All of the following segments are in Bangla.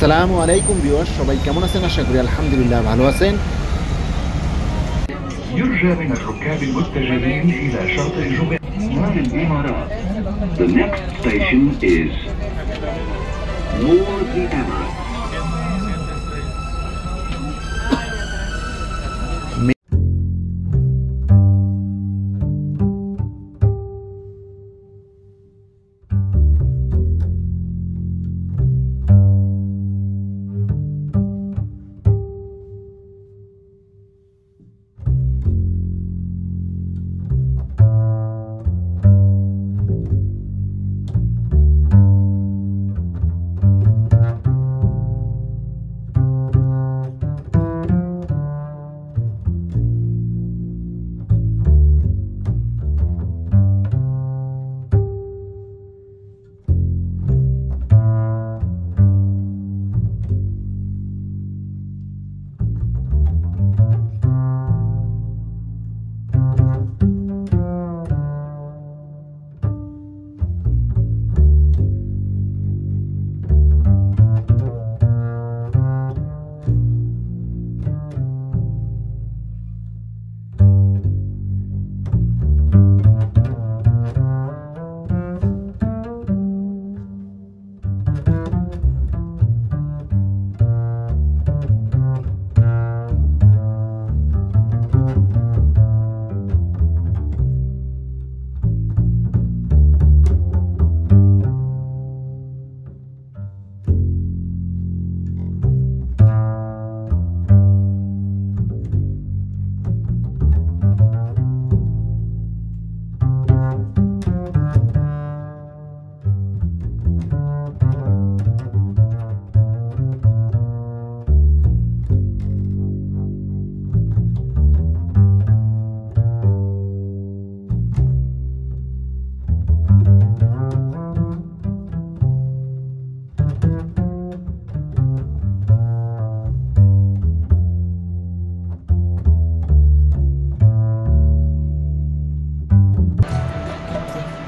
আসসালামু আলাইকুম ভিউয়ার্স, সবাই কেমন আছেন? আশা করি আলহামদুলিল্লাহ ভালো আছেন। يرجى من الركاب المتجهين إلى شاطئ جميع الإمارات. The next station is Noor the Emirates.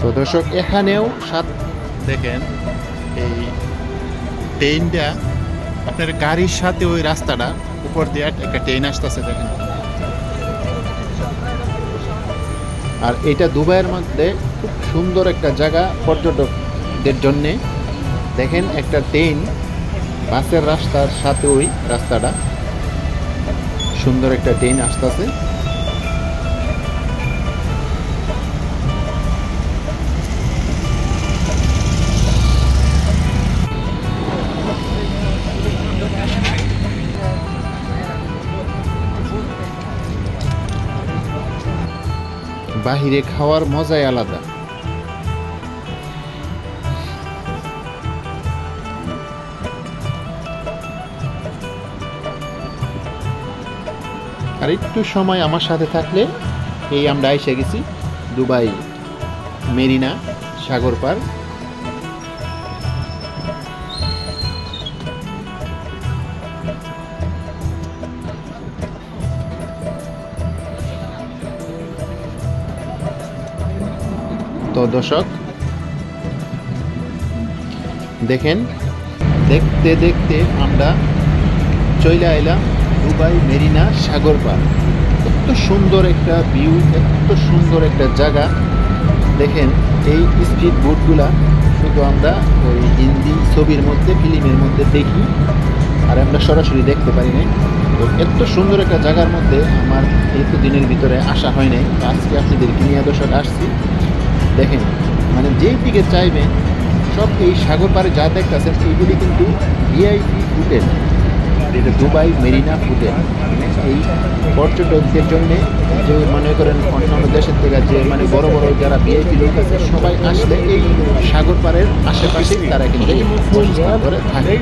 তো দর্শক, এখানেও দেখেন এই ট্রেনটা আপনার গাড়ির সাথে ওই রাস্তাটা উপর দিয়ে একটা ট্রেন আসতেছে দেখেন। আর এটা দুবাইয়ের মধ্যে খুব সুন্দর একটা জায়গা পর্যটকদের জন্যে। দেখেন একটা ট্রেন বাসের রাস্তার সাথে ওই রাস্তাটা সুন্দর একটা ট্রেন আসতেছে। বাহিরে খাওয়ার মজাই আলাদা। আর একটু সময় আমার সাথে থাকলে এই আমরা এসে গেছি দুবাই মেরিনা সাগর পার। তো দর্শক দেখেন, দেখতে দেখতে আমরা চলে আইলাম দুবাই মেরিনা সাগর পার। এত সুন্দর একটা ভিউ, এত সুন্দর একটা জায়গা। দেখেন এই স্পিড বোটগুলা শুধু আমরা ওই হিন্দি ছবির মধ্যে, ফিল্মের মধ্যে দেখি, আর আমরা সরাসরি দেখতে পারি নাই। তো এত সুন্দর একটা জায়গার মধ্যে আমার এত দিনের ভিতরে আসা হয় নাই। আজকে আপনাদেরকে নিয়ে দর্শক আসছি। দেখেন মানে যেই দিকে চাইবেন সব এই সাগর পাড়ে যা দেখতেছেন এইগুলি কিন্তু ভিআইপি হোটেল। এটা দুবাই মেরিনা হোটেল। এই পর্যটকদের জন্যে যে মনে করেন অন্যান্য দেশের থেকে যে মানে বড় বড় যারা ভিআইপি লোক আছে সবাই আসলে এই সাগর পাড়ের আশেপাশে তারা কিন্তু করে থাকে।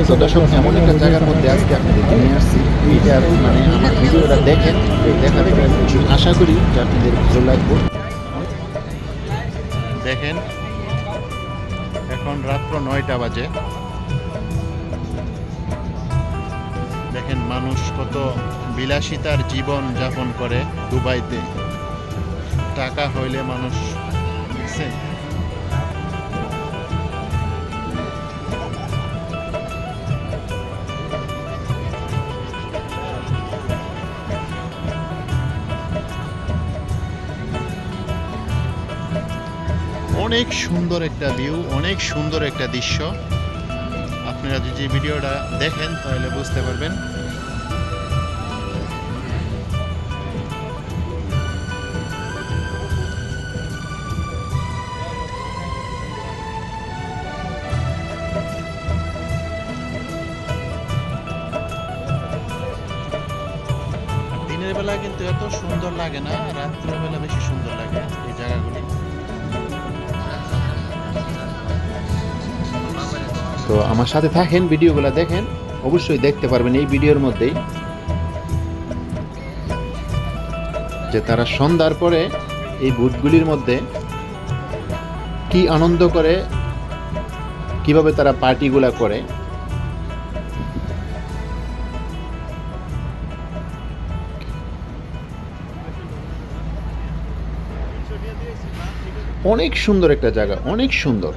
তো দর্শক, এমন একটা জায়গার মধ্যে আজকে আপনাদেরকে নিয়ে আসছি। এটা মানে আমার ভিডিওটা দেখেন, দেখা দেখেন, আশা করি যে আপনাদের ভালো লাগবে। দেখেন এখন রাত্র 9টা বাজে। দেখেন মানুষ কত বিলাসিতার জীবন যাপন করে দুবাইতে। টাকা হইলে মানুষ দেখছেন অনেক সুন্দর একটা ভিউ, অনেক সুন্দর একটা দৃশ্য। আপনারা যদি ভিডিওটা দেখেন তাহলে বুঝতে পারবেন। দিনের বেলা কিন্তু এত সুন্দর লাগে না, রাত্রেবেলা বেশি সুন্দর লাগে এই জায়গাগুলি। তো আমার সাথে থাকেন, ভিডিওগুলো দেখেন, অবশ্যই দেখতে পারবেন এই ভিডিওর মধ্যেই যে তারা সন্ধ্যার পরে এই বুটগুলির মধ্যে কি আনন্দ করে, কিভাবে তারা পার্টিগুলা করে। অনেক সুন্দর একটা জায়গা, অনেক সুন্দর।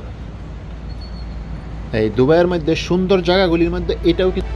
এই দুবাইয়ের মধ্যে সুন্দর জায়গাগুলির মধ্যে এটাও কিন্তু